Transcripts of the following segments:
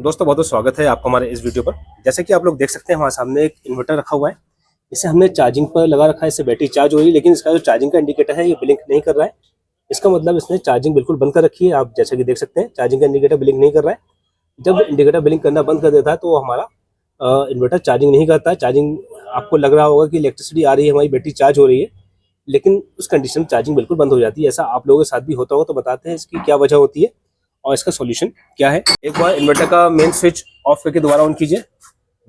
दोस्तों बहुत बहुत स्वागत है आपका हमारे इस वीडियो पर। जैसे कि आप लोग देख सकते हैं हमारे सामने एक इन्वर्टर रखा हुआ है। इसे हमने चार्जिंग पर लगा रखा है, इससे बैटरी चार्ज हो रही है, लेकिन इसका जो चार्जिंग का इंडिकेटर है ये ब्लिंक नहीं कर रहा है। इसका मतलब इसने चार्जिंग बिल्कुल बंद कर रखी है। आप जैसा कि देख सकते हैं चार्जिंग का इंडिकेटर ब्लिंक नहीं कर रहा है। जब इंडिकेटर ब्लिंक करना बंद कर देता है तो हमारा इन्वर्टर चार्जिंग नहीं करता है। चार्जिंग आपको लग रहा होगा कि इलेक्ट्रिसिटी आ रही है, हमारी बैटरी चार्ज हो रही है, लेकिन उस कंडीशन में चार्जिंग बिल्कुल बंद हो जाती है। ऐसा आप लोगों के साथ भी होता होगा, तो बताते हैं इसकी क्या वजह होती है और इसका सॉल्यूशन क्या है। एक बार इन्वर्टर का मेन स्विच ऑफ करके दोबारा ऑन कीजिए।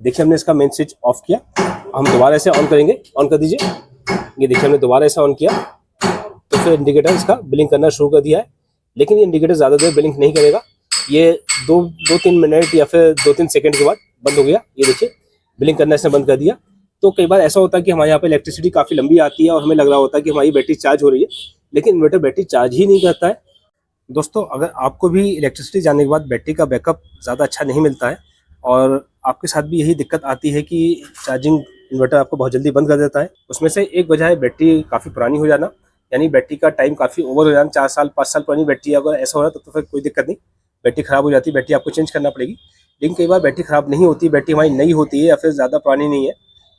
देखिए हमने इसका मेन स्विच ऑफ किया, हम दोबारा इसे ऑन करेंगे। ऑन कर दीजिए। ये देखिए हमने दोबारा इसे ऑन किया तो फिर इंडिकेटर इसका ब्लिंक करना शुरू कर दिया है, लेकिन ये इंडिकेटर ज़्यादा देर ब्लिंक नहीं करेगा। ये दो तीन मिनट या फिर 2-3 सेकंड के बाद बंद हो गया। ये देखिए ब्लिंक करना इसने बंद कर दिया। तो कई बार ऐसा होता है कि हमारे यहाँ पे इलेक्ट्रिसिटी काफ़ी लंबी आती है और हमें लग रहा होता है कि हमारी बैटरी चार्ज हो रही है, लेकिन इन्वर्टर बैटरी चार्ज ही नहीं करता है। दोस्तों अगर आपको भी इलेक्ट्रिसिटी जाने के बाद बैटरी का बैकअप ज़्यादा अच्छा नहीं मिलता है और आपके साथ भी यही दिक्कत आती है कि चार्जिंग इन्वर्टर आपको बहुत जल्दी बंद कर देता है, उसमें से एक वजह है बैटरी काफ़ी पुरानी हो जाना, यानी बैटरी का टाइम काफ़ी ओवर हो जाना। 4 साल 5 साल पुरानी बैटरी अगर ऐसा हो रहा है तो फिर कोई दिक्कत नहीं, बैटरी ख़राब हो जाती है, बैटरी आपको चेंज करना पड़ेगी। लेकिन कई बार बैटरी ख़राब नहीं होती, बैटरी हमारी नई होती है या फिर ज़्यादा पुरानी नहीं है,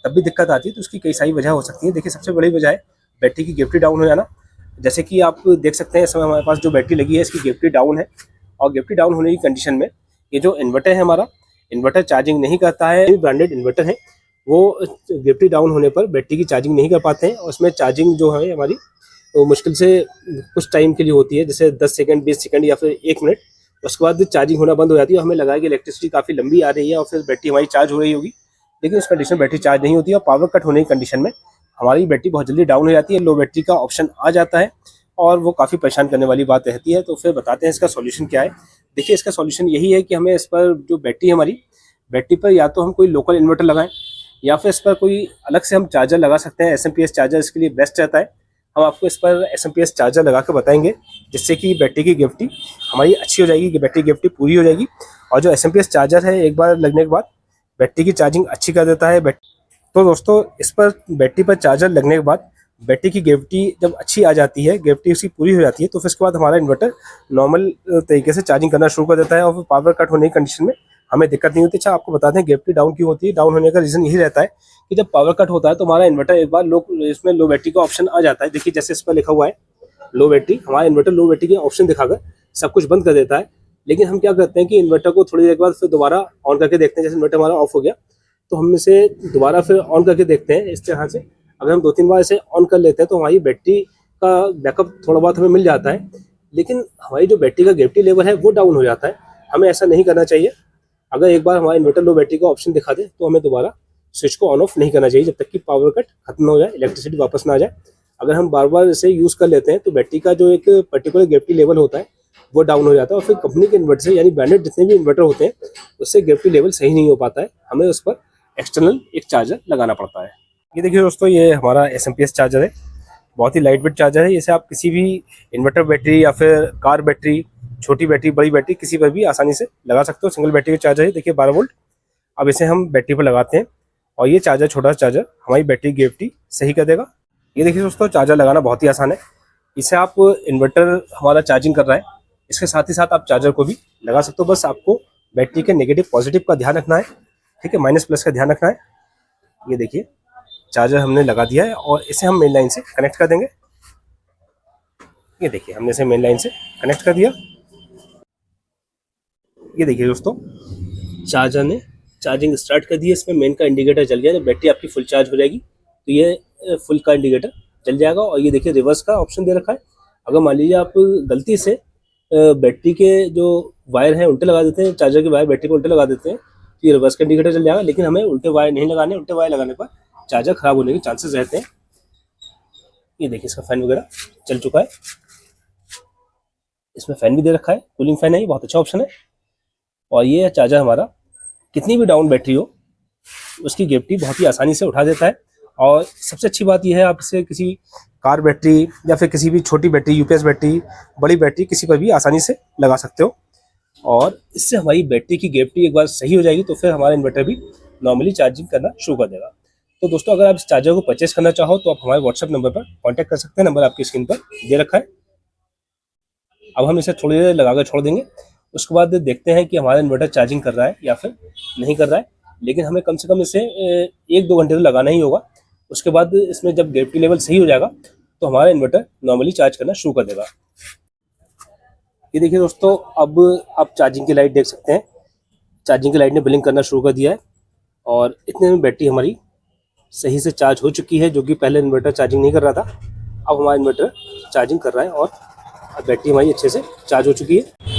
तब भी दिक्कत आती है। तो उसकी कई सारी वजह हो सकती है। देखिए सबसे बड़ी वजह है बैटरी की गेफ्टी डाउन हो जाना। जैसे कि आप देख सकते हैं इस समय हमारे पास जो बैटरी लगी है इसकी गेफ्टी डाउन है, और गेफ्टी डाउन होने की कंडीशन में ये जो इन्वर्टर है हमारा, इन्वर्टर चार्जिंग नहीं करता है। ब्रांडेड इन्वर्टर है वो गेफ्टी डाउन होने पर बैटरी की चार्जिंग नहीं कर पाते हैं, और उसमें चार्जिंग जो है हमारी वो मुश्किल से कुछ टाइम के लिए होती है, जैसे 10 सेकंड 20 सेकंड या फिर 1 मिनट। उसके बाद चार्जिंग होना बंद हो जाती है और हमें लगा कि इलेक्ट्रिसिटी काफ़ी लंबी आ रही है और फिर बैटरी हमारी चार्ज हो रही होगी, लेकिन उस कंडीशन में बैटरी चार्ज नहीं होती है। और पावर कट होने की कंडीशन में हमारी बैटरी बहुत जल्दी डाउन हो जाती है, लो बैटरी का ऑप्शन आ जाता है और वो काफ़ी परेशान करने वाली बात रहती है। तो फिर बताते हैं इसका सॉल्यूशन क्या है। देखिए इसका सॉल्यूशन यही है कि हमें इस पर जो बैटरी है हमारी, बैटरी पर या तो हम कोई लोकल इन्वर्टर लगाएं या फिर इस पर कोई अलग से हम चार्जर लगा सकते हैं। एसएमपीएस चार्जर इसके लिए बेस्ट रहता है। हम आपको इस पर एसएमपीएस चार्जर लगा कर बताएंगे, जिससे कि बैटरी की गेफ्टी हमारी अच्छी हो जाएगी, कि बैटरी की गेफ्टी पूरी हो जाएगी। और जो एसएमपीएस चार्जर है एक बार लगने के बाद बैटरी की चार्जिंग अच्छी कर देता है। तो दोस्तों इस पर बैटरी पर चार्जर लगने के बाद बैटरी की गेफ्टी जब अच्छी आ जाती है, गेफ्टी उसकी पूरी हो जाती है, तो फिर उसके बाद हमारा इन्वर्टर नॉर्मल तरीके से चार्जिंग करना शुरू कर देता है और फिर पावर कट होने की कंडीशन में हमें दिक्कत नहीं होती। अच्छा आपको बताते हैं गेफ्टी डाउन क्यों होती है। डाउन होने का रीज़न यही रहता है कि जब पावर कट होता है तो हमारा इन्वर्टर एक बार इसमें लो बैटरी का ऑप्शन आ जाता है। देखिए जैसे इस पर लिखा हुआ है लो बैटरी, हमारा इन्वर्टर लो बैटरी के ऑप्शन दिखाकर सब कुछ बंद कर देता है। लेकिन हम क्या करते हैं कि इन्वर्टर को थोड़ी देर के बाद फिर दोबारा ऑन करके देखते हैं। जैसे इन्वर्टर हमारा ऑफ हो गया तो हम इसे दोबारा फिर ऑन करके देखते हैं। इस तरह से अगर हम 2-3 बार इसे ऑन कर लेते हैं तो हमारी बैटरी का बैकअप थोड़ा बहुत हमें मिल जाता है, लेकिन हमारी जो बैटरी का गेफ्टी लेवल है वो डाउन हो जाता है। हमें ऐसा नहीं करना चाहिए। अगर एक बार हमारा इन्वर्टर लो बैटरी का ऑप्शन दिखा दे तो हमें दोबारा स्विच को ऑन ऑफ नहीं करना चाहिए जब तक कि पावर कट खत्म हो जाए, इलेक्ट्रिसिटी वापस ना आ जाए। अगर हम बार बार इसे यूज़ कर लेते हैं तो बैटरी का जो एक पर्टिकुलर गेफ्टी लेवल होता है वो डाउन हो जाता है, और फिर कंपनी के इन्वर्टर से, यानी ब्रांडेड जितने भी इन्वर्टर होते हैं, उससे गेफ्टी लेवल सही नहीं हो पाता है। हमें उस पर एक्सटर्नल एक चार्जर लगाना पड़ता है। ये देखिए दोस्तों, ये हमारा एसएमपीएस चार्जर है। बहुत ही लाइट वेट चार्जर है। इसे आप किसी भी इन्वर्टर बैटरी या फिर कार बैटरी, छोटी बैटरी, बड़ी बैटरी, किसी पर भी आसानी से लगा सकते हो। सिंगल बैटरी का चार्जर है। देखिए 12 वोल्ट। अब इसे हम बैटरी पर लगाते हैं और ये चार्जर, छोटा चार्जर, हमारी बैटरी की गेफ्टी सही कर देगा। ये देखिए दोस्तों, चार्जर लगाना बहुत ही आसान है। इसे आप इन्वर्टर हमारा चार्जिंग कर रहा है, इसके साथ ही साथ आप चार्जर को भी लगा सकते हो। बस आपको बैटरी के नेगेटिव पॉजिटिव का ध्यान रखना है, ठीक है, माइनस प्लस का ध्यान रखना है। ये देखिए चार्जर हमने लगा दिया है और इसे हम मेन लाइन से कनेक्ट कर देंगे। ये देखिए हमने इसे मेन लाइन से कनेक्ट कर दिया। ये देखिए दोस्तों, चार्जर ने चार्जिंग स्टार्ट कर दी है। इसमें मेन का इंडिकेटर जल गया। जब बैटरी आपकी फुल चार्ज हो जाएगी तो ये फुल का इंडिकेटर जल जाएगा। और ये देखिए रिवर्स का ऑप्शन दे रखा है। अगर मान लीजिए आप गलती से बैटरी के जो वायर हैं उल्टे लगा देते हैं, चार्जर के वायर बैटरी को उल्टे लगा देते हैं, तो ये रिवर्स का इंडिकेटर जल जाएगा। लेकिन हमें उल्टे वायर नहीं लगाने। उल्टे वायर लगाने पर चार्जर खराब होने के चांसेस रहते हैं। ये देखिए इसका फैन वगैरह चल चुका है। इसमें फैन भी दे रखा है, कूलिंग फैन है, ये बहुत अच्छा ऑप्शन है। और ये चार्जर हमारा कितनी भी डाउन बैटरी हो उसकी गेफ्टी बहुत ही आसानी से उठा देता है। और सबसे अच्छी बात यह है, आप इसे किसी कार बैटरी या फिर किसी भी छोटी बैटरी, यूपीएस बैटरी, बड़ी बैटरी, किसी पर भी आसानी से लगा सकते हो। और इससे हमारी बैटरी की गेफ्टी एक बार सही हो जाएगी तो फिर हमारा इन्वर्टर भी नॉर्मली चार्जिंग करना शुरू कर देगा। तो दोस्तों अगर आप इस चार्जर को परचेस करना चाहो तो आप हमारे व्हाट्सएप नंबर पर कॉन्टैक्ट कर सकते हैं। नंबर आपकी स्क्रीन पर दे रखा है। अब हम इसे थोड़ी देर लगाकर छोड़ देंगे। उसके बाद देखते हैं कि हमारा इन्वर्टर चार्जिंग कर रहा है या फिर नहीं कर रहा है। लेकिन हमें कम से कम इसे 1-2 घंटे तो लगाना ही होगा। उसके बाद इसमें जब ग्रेविटी लेवल सही हो जाएगा तो हमारा इन्वर्टर नॉर्मली चार्ज करना शुरू कर देगा। ये देखिए दोस्तों, अब आप चार्जिंग की लाइट देख सकते हैं। चार्जिंग की लाइट ने ब्लिंक करना शुरू कर दिया है और इतने में बैटरी हमारी सही से चार्ज हो चुकी है, जो कि पहले इन्वर्टर चार्जिंग नहीं कर रहा था। अब हमारा इन्वर्टर चार्जिंग कर रहा है और अब बैटरी हमारी अच्छे से चार्ज हो चुकी है।